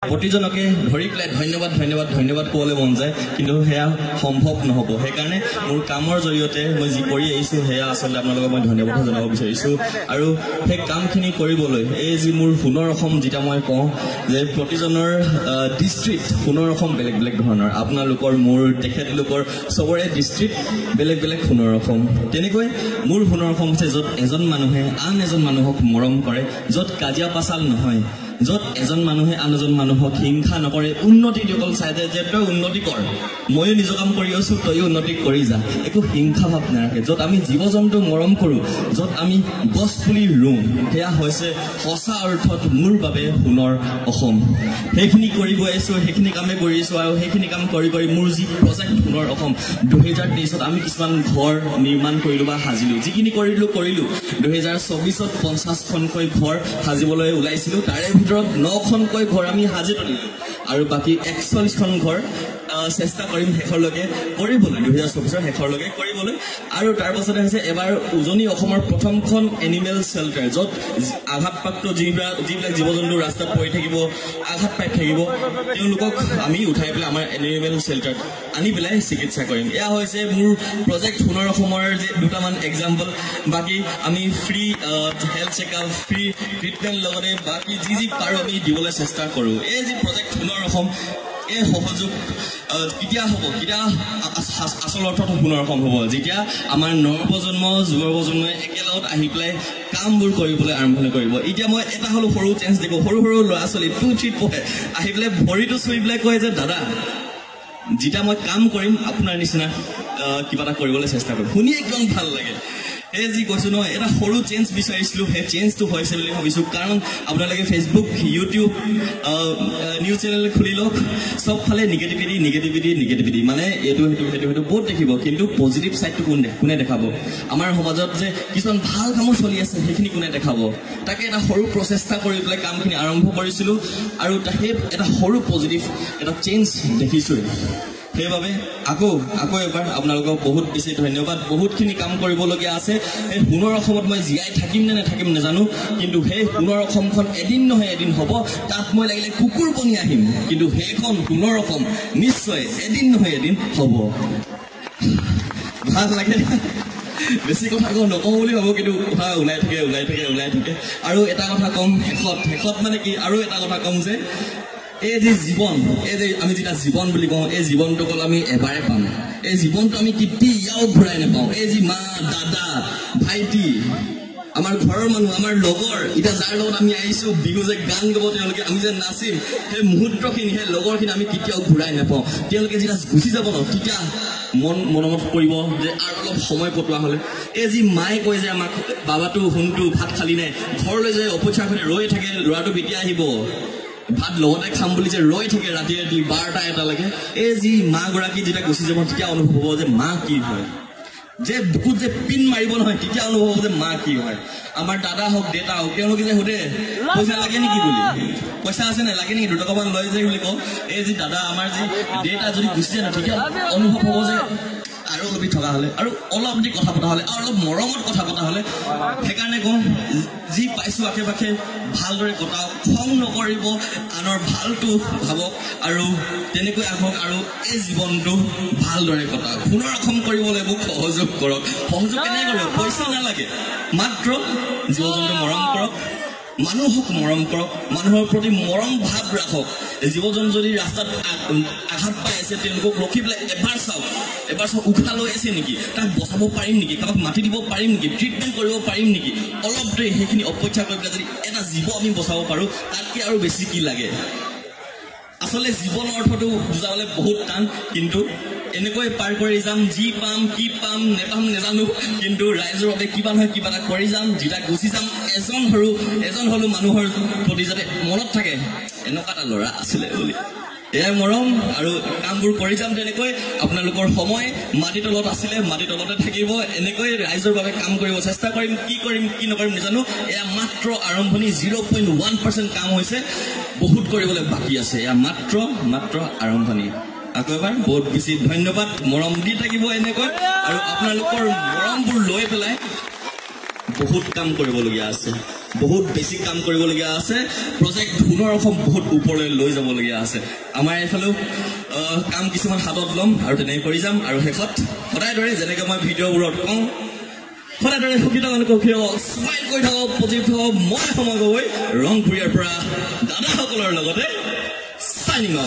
প্ৰতিজনকে ধৰি পেলাই ধন্যবাদ ধন্যবাদ ধন্যবাদ ক'বলৈ মন যায়, কিন্তু সেয়া সম্ভৱ নহ'ব। সেইকাৰণে মোৰ কামৰ জৰিয়তে মই যি কৰি আহিছোঁ সেয়া আচলতে আপোনালোকক মই ধন্যবাদ জনাব বিচাৰিছোঁ। আৰু সেই কামখিনি কৰিবলৈ এই যি মোৰ সোণৰ অসম, যেতিয়া মই কওঁ যে প্ৰতিজনৰ ডিষ্ট্ৰিক্ট সোণৰ অসম বেলেগ বেলেগ ধৰণৰ, আপোনালোকৰ মোৰ তেখেতলোকৰ চবৰে ডিষ্ট্ৰিক্ট বেলেগ বেলেগ সোণৰ অসম। তেনেকৈ মোৰ সোণৰ অসম হৈছে য'ত এজন মানুহে আন এজন মানুহক মৰম কৰে, য'ত কাজিয়া পাচাল নহয়, য'ত এজন মানুহে আন এজন মানুহক হিংসা নকৰে, উন্নতি অকল চাই যায় যে তই উন্নতি কৰ, ময়ো নিজৰ কাম কৰি আছোঁ, তয়ো উন্নতি কৰি যা, একো হিংসা ভাৱ নাৰাখে, য'ত আমি জীৱ জন্তু মৰম কৰোঁ, য'ত আমি গছ পুলি ৰুওঁ, সেয়া হৈছে সঁচা অৰ্থত মোৰ বাবে সোণৰ অসম। সেইখিনি কৰি গৈ আছোঁ, সেইখিনি কামে কৰি আছোঁ, আৰু সেইখিনি কাম কৰি কৰি মোৰ যি প্ৰজেক্ট সোণৰ অসম 2023ত আমি কিছুমান ঘৰ নিৰ্মাণ কৰিলোঁ বা সাজিলোঁ, যিখিনি কৰিলোঁ 2024ত 50খনকৈ ঘৰ সাজিবলৈ ওলাইছিলোঁ, তাৰে ভিতৰত 9খনকৈ ঘৰ আমি সাজি তুলিলোঁ, আৰু বাকী 41খন ঘৰ চেষ্টা কৰিম শেষৰলৈকে কৰিবলৈ, 2024ৰ শেষৰলৈকে কৰিবলৈ। আৰু তাৰ পাছতে হৈছে এবাৰ উজনি অসমৰ প্ৰথমখন এনিমেল শ্বেল্টাৰ, য'ত আঘাতপ্ৰাপ্ত যিবিলাক জীৱ জন্তু ৰাস্তাত পৰি থাকিব, আঘাত পাই থাকিব, তেওঁলোকক আমি উঠাই পেলাই আমাৰ এনিমেল শ্বেল্টাৰত আনি পেলাই চিকিৎসা কৰিম। এয়া হৈছে মোৰ প্ৰজেক্ট সোণৰ অসমৰ যে দুটামান এক্সাম্পল। বাকী আমি free health checkup, free treatment, লগতে বাকী যি যি পাৰোঁ আমি দিবলৈ চেষ্টা কৰোঁ। এই যি প্ৰজেক্ট সোণৰ অসম, এই সহযোগ কেতিয়া হ'ব, কেতিয়া আচল অৰ্থত সোণৰ অসম হ'ব, যেতিয়া আমাৰ নৱপ্ৰজন্ম যুৱ প্ৰজন্মই একেলগত আহি পেলাই কামবোৰ কৰিবলৈ আৰম্ভণি কৰিব। এতিয়া মই এটা হ'লেও সৰু চেঞ্জ দেখোঁ, সৰু সৰু ল'ৰা ছোৱালী 2-3 পঢ়ে, আহি পেলাই ভৰিটো চুই পেলাই কয় যে দাদা, যেতিয়া মই কাম কৰিম আপোনাৰ নিচিনা কিবা এটা কৰিবলৈ চেষ্টা কৰিম। শুনি একদম ভাল লাগে। এই যি কৈছোঁ নহয়, এটা সৰু চেঞ্জ বিচাৰিছিলোঁ, সেই চেঞ্জটো হৈছে বুলি ভাবিছোঁ। কাৰণ আপোনালোকে ফেচবুক, ইউটিউব, নিউজ চেনেল খুলি লওক, চবফালে নিগেটিভিটি, মানে এইটো বহুত দেখিব, কিন্তু পজিটিভ ছাইডটো কোনে দেখাব? আমাৰ সমাজত যে কিছুমান ভাল কামো চলি আছে, সেইখিনি কোনে দেখাব? তাকে এটা সৰু প্ৰচেষ্টা কৰি পেলাই কামখিনি আৰম্ভ কৰিছিলোঁ, আৰু সেই এটা সৰু পজিটিভ এটা চেঞ্জ দেখিছোঁ। সেইবাবে আকৌ এবাৰ আপোনালোকক বহুত বেছি ধন্যবাদ। বহুতখিনি কাম কৰিবলগীয়া আছে। সেই সোণৰ অসমত মই জীয়াই থাকিম নে নাথাকিম নাজানো, কিন্তু সেই সোণৰ অসমখন এদিন নহয় এদিন হ'ব। তাত মই লাগিলে কুকুৰ বনি আহিম, কিন্তু সেইখন সোণৰ অসম নিশ্চয় এদিন নহয় এদিন হ'ব। ভাল লাগে, বেছি কথা নকওঁ বুলি ভাবোঁ, কিন্তু কথা ওলাই থাকে। আৰু এটা কথা ক'ম শেষত মানে কি, আৰু এটা কথা ক'ম যে এই যে জীৱন, এই যে আমি যেতিয়া জীৱন বুলি কওঁ, এই জীৱনটো অকল আমি এবাৰে পাম। এই জীৱনটো আমি কেতিয়াও ঘূৰাই নাপাওঁ। এই যি মা, দাদা, ভাইটি, আমাৰ ঘৰৰ মানুহ, আমাৰ লগৰ, এতিয়া যাৰ লগত আমি আহিছোঁ, বিহু যে গান গাব তেওঁলোকে, আমি যে নাচিম, সেই মুহূৰ্তখিনি, সেই লগৰখিনি আমি কেতিয়াও ঘূৰাই নাপাওঁ। তেওঁলোকে যেতিয়া গুচি যাব ন, তেতিয়া মনত পৰিব যে আৰু অলপ সময় কটোৱা হ'লে। এই যি মায়ে কয় যে আমাক, বাবাটো শুনটো ভাত খালি নাই, ঘৰলৈ যে অপেক্ষা কৰি ৰৈ থাকে, ল'ৰাটো কেতিয়া আহিব, ভাত লগতে খাম বুলি যে ৰৈ থাকে ৰাতি 12টা-1টালৈকে। এই যি মাগৰাকী যেতিয়া গুচি যাব, তেতিয়া অনুভৱ হ'ব যে মা কি হয়, যে বুকুত যে পিন মাৰিব নহয়, তেতিয়া অনুভৱ হ'ব যে মা কি হয়। আমাৰ দাদা হওক, দেউতা হওক, তেওঁলোকে যে সোধে পইচা লাগে নেকি বুলি, পইচা আছে নাই, লাগে নেকি 2 টকামান লৈ যায় বুলি কওঁ। এই যি দাদা, আমাৰ যি দেউতা যদি গুচি যায়, তেতিয়া অনুভৱ হ'ব যে আৰু অলপ থকা হ'লে, আৰু অলপ দি কথা পতা হ'লে, আৰু অলপ মৰমত কথা পতা হ'লে। সেইকাৰণে কওঁ, যি পাইছোঁ আশে পাশে ভালদৰে কটাওক, খং নকৰিব, আনৰ ভালটো ভাবক, আৰু তেনেকৈ আহক, আৰু এই জীৱনটো ভালদৰে কটাওক। সোণৰ অসম কৰিবলৈ মোক সহযোগ কৰক। সহযোগ কেনেকৈ কৰিব? পইচা নালাগে, মাত্ৰ জীৱ জন্তু মৰম কৰক, মানুহক মৰম কৰক, মানুহৰ প্ৰতি মৰম ভাৱ ৰাখক। জীৱ জন্তু যদি ৰাস্তাত আঘাত পাই আছে, তেওঁলোকক ৰখি পেলাই এবাৰ চাওক, উশাহ লৈ আছে নেকি, তাক বচাব পাৰিম নেকি, কাৰোবাক মাতি দিব পাৰিম নেকি, ট্ৰিটমেণ্ট কৰিব পাৰিম নেকি, অলপ দেৰি সেইখিনি অপেক্ষা কৰি পেলাই যদি এটা জীৱ আমি বচাব পাৰোঁ, তাতকৈ আৰু বেছি কি লাগে? আচলতে জীৱনৰ অৰ্থটো বুজাবলৈ বহুত টান, কিন্তু এনেকৈ পাৰ কৰি যাম। যি পাম, কি পাম, নেপাম নেজানো, কিন্তু ৰাইজৰ বাবে কিবা নহয় কিবা এটা কৰি যাম। যেতিয়া গুচি যাম, এজন হ'লেও মানুহৰ প্ৰতি যাতে মনত থাকে এনেকুৱা এটা ল'ৰা আছিলে বুলি। এয়াই মৰম, আৰু কামবোৰ কৰি যাম তেনেকৈ। আপোনালোকৰ সময় মাটি তলত আছিলে, মাটি তলতে থাকিব। এনেকৈ ৰাইজৰ বাবে কাম কৰিব চেষ্টা কৰিম। কি নকৰিম নাজানো। এয়া মাত্ৰ আৰম্ভণি, 0.1% কাম হৈছে, বহুত কৰিবলৈ বাকী আছে। এয়া মাত্ৰ আৰম্ভণি। আকৌ এবাৰ বহুত বেছি ধন্যবাদ। মৰম দি থাকিব এনেকৈ, আৰু আপোনালোকৰ মৰমবোৰ লৈ পেলাই বহুত কাম কৰিবলগীয়া আছে। বহুত বেছি কাম কৰিবলগীয়া আছে প্ৰজেক্ট ধুনৰ অসম বহুত ওপৰলৈ লৈ যাবলগীয়া আছে আমাৰ এইফালেও কাম কিছুমান হাতত ল'ম আৰু তেনেকৈ কৰি যাম আৰু শেষত সদায় দৰে যেনেকৈ মই ভিডিঅ'বোৰত কওঁ সদায় দৰে সুখী স্মাইল কৰি থাকক পজিটিভ থাকক মই সময় গগৈ ৰংপুৰীয়াৰ পৰা দাদাসকলৰ লগতে চাইনিং অফ